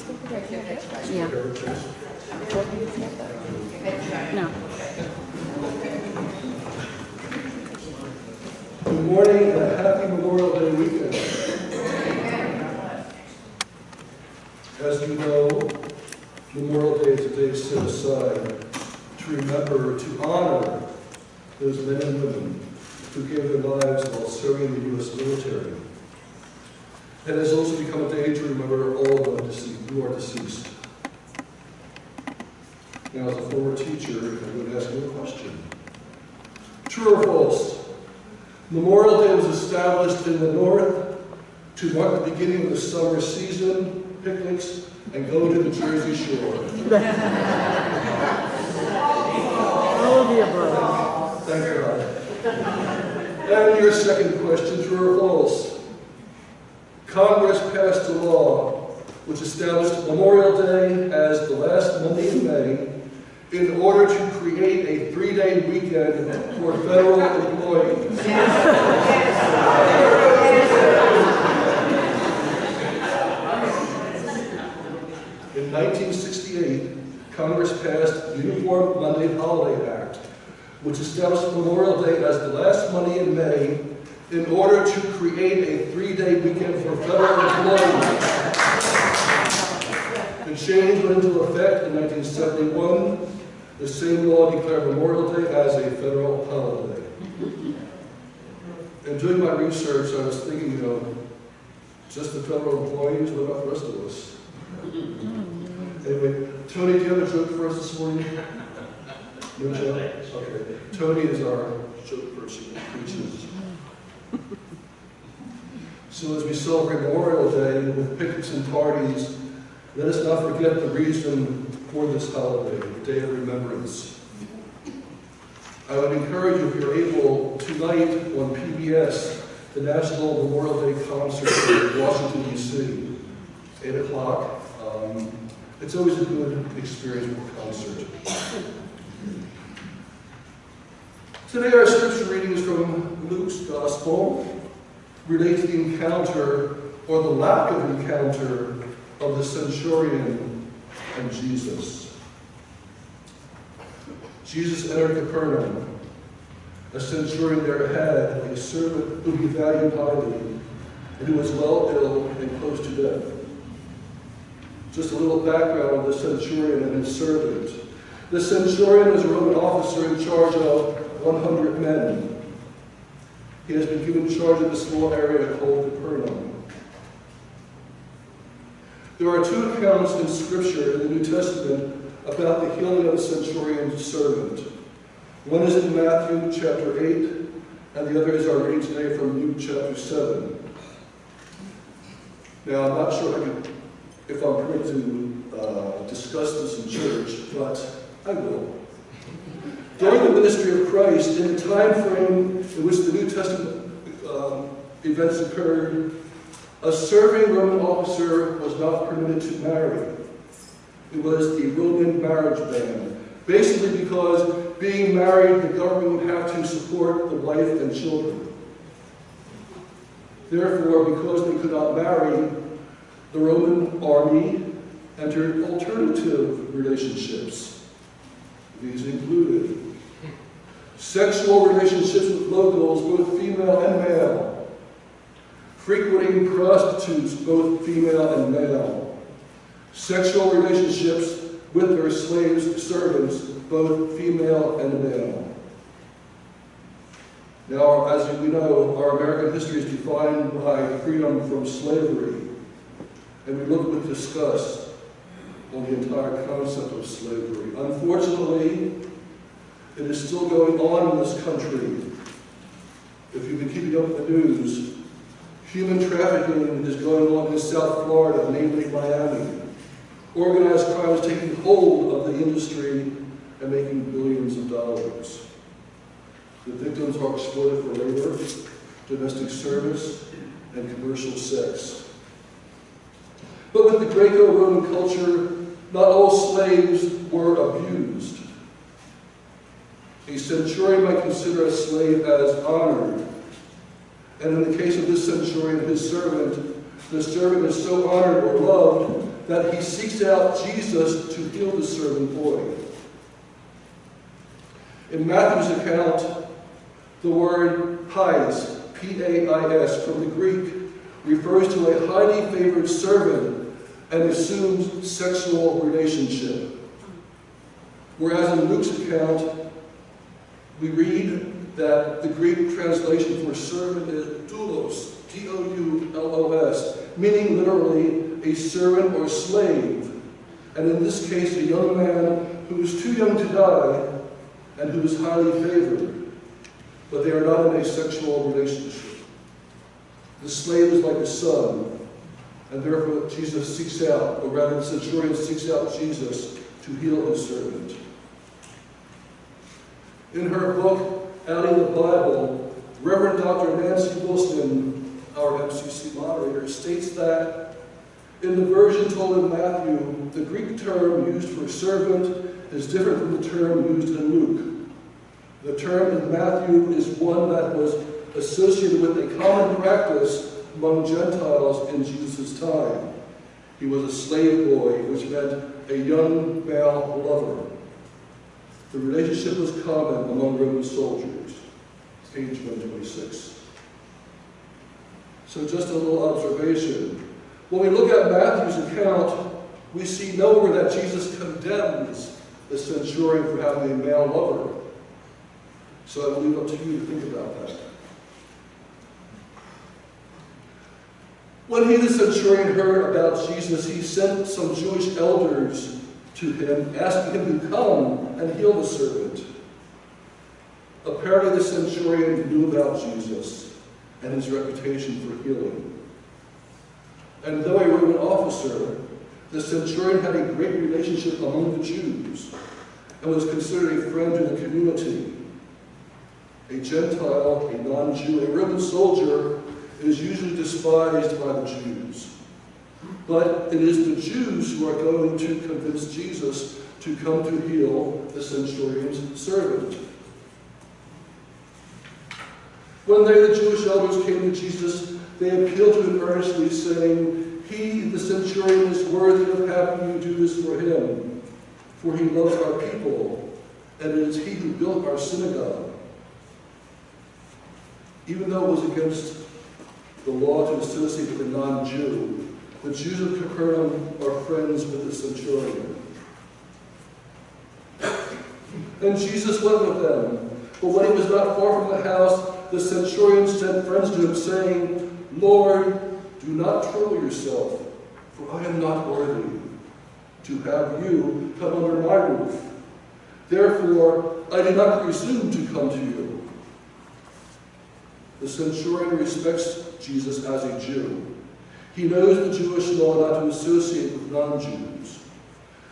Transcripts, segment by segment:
Yeah. No. Good morning and a happy Memorial Day weekend. As you know, Memorial Day is a day set aside to remember, to honor those men and women who gave their lives while serving the U.S. military. It has also become a day to remember all of them who are deceased. Now, as a former teacher, I would ask you a question. True or false? Memorial Day was established in the North to mark the beginning of the summer season, picnics, and go to the Jersey Shore. All of the above. Thank God. And your second question, true or false? Congress passed a law which established Memorial Day as the last Monday in May in order to create a 3-day weekend for federal employees. In 1968, Congress passed the Uniform Monday Holiday Act, which established Memorial Day as the last Monday in May in order to create a 3-day weekend for federal employees. The change went into effect in 1971. The same law declared Memorial Day as a federal holiday. And doing my research, I was thinking, just the federal employees, what about the rest of us? Anyway, Tony, do you have a joke for us this morning? No joke? Okay. Tony is our joke person who preaches. So as we celebrate Memorial Day with picnics and parties, let us not forget the reason for this holiday, the Day of Remembrance. I would encourage you, if you're able, tonight on PBS, the National Memorial Day Concert in Washington, D.C., 8 o'clock. It's always a good experience with a concert. Today our scripture reading is from Luke's Gospel, relates to the encounter, or the lack of encounter, of the centurion and Jesus. Jesus entered Capernaum. A centurion there had a servant whom he valued highly, and who was well ill and close to death. Just a little background on the centurion and his servant. The centurion was a Roman officer in charge of 100 men. He has been given charge of a small area called Capernaum. There are 2 accounts in Scripture in the New Testament about the healing of the centurion's servant. One is in Matthew chapter 8, and the other is our reading today from Luke chapter 7. Now, I'm not sure if I'm permitted to discuss this in church, but I will. During the ministry of Christ, in the time frame in which the New Testament events occurred, a serving Roman officer was not permitted to marry. It was the Roman marriage ban, basically because being married, the government would have to support the wife and children. Therefore, because they could not marry, the Roman army entered alternative relationships. These included sexual relationships with locals, both female and male, frequenting prostitutes, both female and male, sexual relationships with their slaves, servants, both female and male. Now, as we know, our American history is defined by freedom from slavery, and we look with disgust on the entire concept of slavery. Unfortunately, it is still going on in this country. If you've been keeping up with the news, human trafficking is going on in South Florida, namely Miami. Organized crime is taking hold of the industry and making billions of dollars. The victims are exploited for labor, domestic service, and commercial sex. But with the Greco-Roman culture, not all slaves were abused. A centurion might consider a slave as honored. And in the case of this centurion and his servant, the servant is so honored or loved that he seeks out Jesus to heal the servant boy. In Matthew's account, the word pais, P-A-I-S, from the Greek, refers to a highly favored servant and assumes sexual relationship. Whereas in Luke's account, we read that the Greek translation for servant is doulos, D-O-U-L-O-S, meaning literally a servant or slave. And in this case, a young man who is too young to die and who is highly favored, but they are not in a sexual relationship. The slave is like a son, and therefore Jesus seeks out, or rather the centurion seeks out Jesus to heal his servant. In her book, Out in the Bible, Reverend Dr. Nancy Wilson, our MCC moderator, states that in the version told in Matthew, the Greek term used for servant is different from the term used in Luke. The term in Matthew is one that was associated with a common practice among Gentiles in Jesus' time. He was a slave boy, which meant a young male lover. The relationship was common among Roman soldiers, page 126. So just a little observation. When we look at Matthew's account, we see nowhere that Jesus condemns the centurion for having a male lover. So I will leave it up to you to think about that. When he, the centurion, heard about Jesus, he sent some Jewish elders to him, asking him to come and heal the servant. Apparently the centurion knew about Jesus and his reputation for healing. And though a Roman officer, the centurion had a great relationship among the Jews and was considered a friend in the community. A Gentile, a non-Jew, a Roman soldier is usually despised by the Jews. But it is the Jews who are going to convince Jesus to come to heal the centurion's servant. When they, the Jewish elders, came to Jesus, they appealed to him earnestly, saying, "He, the centurion, is worthy of having you do this for him, for he loves our people, and it is he who built our synagogue." Even though it was against the law to associate with a non-Jew, the Jews of Capernaum are friends with the centurion. And Jesus went with them. But when he was not far from the house, the centurion sent friends to him, saying, "Lord, do not trouble yourself, for I am not worthy to have you come under my roof. Therefore, I did not presume to come to you." The centurion respects Jesus as a Jew. He knows the Jewish law not to associate with non-Jews,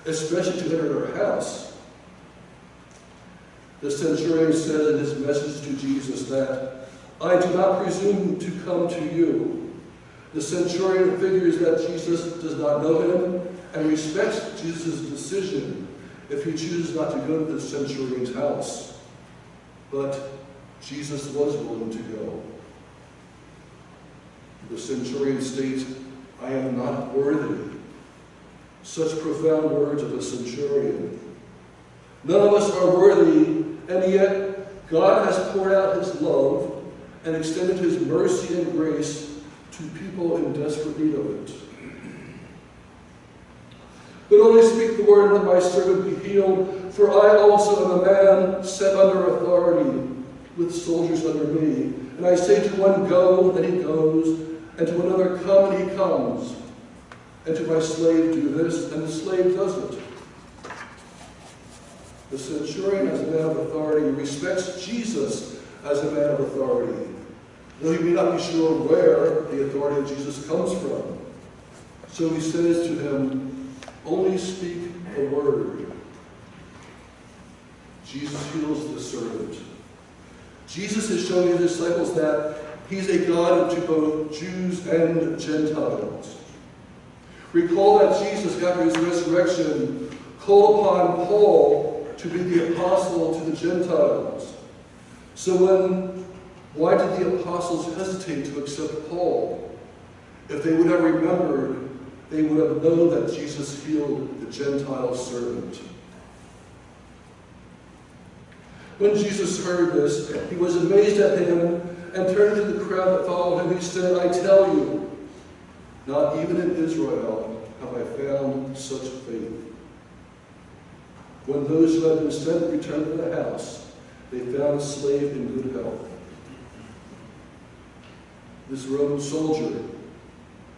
especially to enter their house. The centurion says in his message to Jesus that, "I do not presume to come to you." The centurion figures that Jesus does not know him and respects Jesus' decision if he chooses not to go to the centurion's house. But Jesus was willing to go. The centurion states, "I am not worthy." Such profound words of a centurion. None of us are worthy, and yet God has poured out his love and extended his mercy and grace to people in desperate need of it. "But only speak the word and let my servant be healed, for I also am a man set under authority, with soldiers under me. And I say to one, 'Go,' and he goes, and to another, 'Come,' and he comes. And to my slave, 'Do this,' and the slave does it." The centurion, as a man of authority, respects Jesus as a man of authority, though he may not be sure where the authority of Jesus comes from. So he says to him, "Only speak a word." Jesus heals the servant. Jesus is showing his disciples that he's a God to both Jews and Gentiles. Recall that Jesus, after his resurrection, called upon Paul to be the apostle to the Gentiles. So why did the apostles hesitate to accept Paul? If they would have remembered they would have known that Jesus healed the Gentile servant. When Jesus heard this, he was amazed at him, and turning to the crowd that followed him, he said, I tell you, not even in Israel have I found such faith. When those who had been sent returned to the house, they found the slave in good health. This Roman soldier,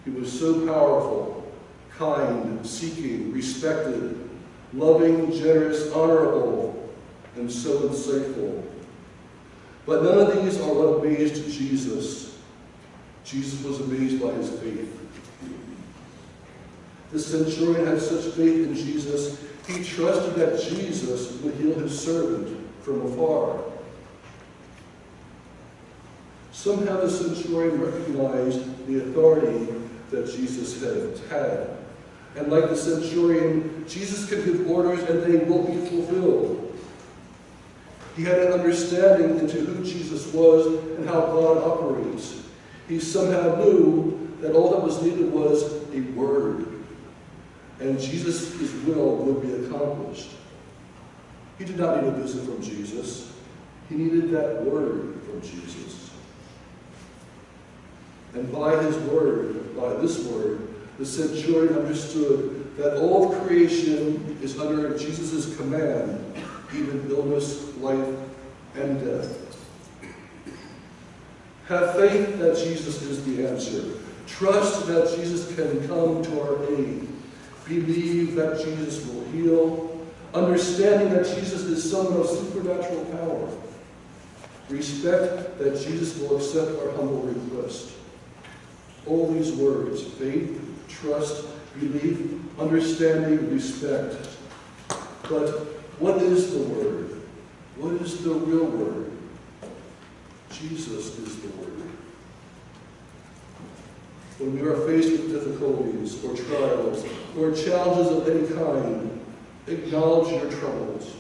he was so powerful, kind, seeking, respected, loving, generous, honorable, and so insightful. But none of these are what amazed Jesus. Jesus was amazed by his faith. The centurion had such faith in Jesus, he trusted that Jesus would heal his servant from afar. Somehow the centurion recognized the authority that Jesus had. And like the centurion, Jesus can give orders and they will be fulfilled. He had an understanding into who Jesus was and how God operates. He somehow knew that all that was needed was a word, and Jesus' will would be accomplished. He did not need a visit from Jesus. He needed that word from Jesus. And by his word, by this word, the centurion understood that all of creation is under Jesus' command, even illness, life, and death. Have faith that Jesus is the answer. Trust that Jesus can come to our aid. Believe that Jesus will heal. Understanding that Jesus is someone of supernatural power. Respect that Jesus will accept our humble request. All these words, faith, trust, belief, understanding, respect. But what is the word? What is the real word? Jesus is the word. When we are faced with difficulties or trials or challenges of any kind, acknowledge your troubles.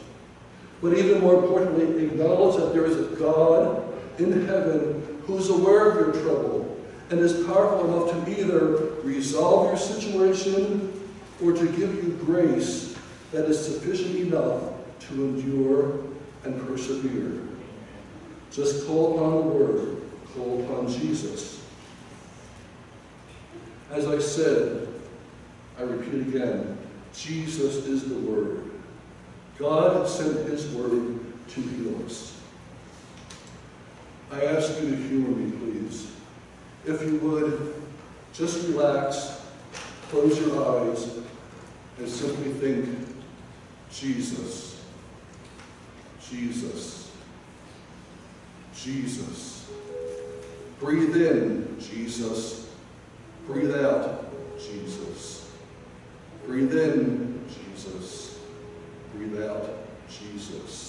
But even more importantly, acknowledge that there is a God in heaven who is aware of your trouble and is powerful enough to either resolve your situation or to give you grace that is sufficient enough to endure and persevere. Just call upon the Word, call upon Jesus. As I said, I repeat again, Jesus is the Word. God sent his Word to heal us. I ask you to humor me, please. If you would, just relax, close your eyes, and simply think, Jesus, Jesus, Jesus. Breathe in, Jesus. Breathe out, Jesus. Breathe in, Jesus. Breathe out, Jesus.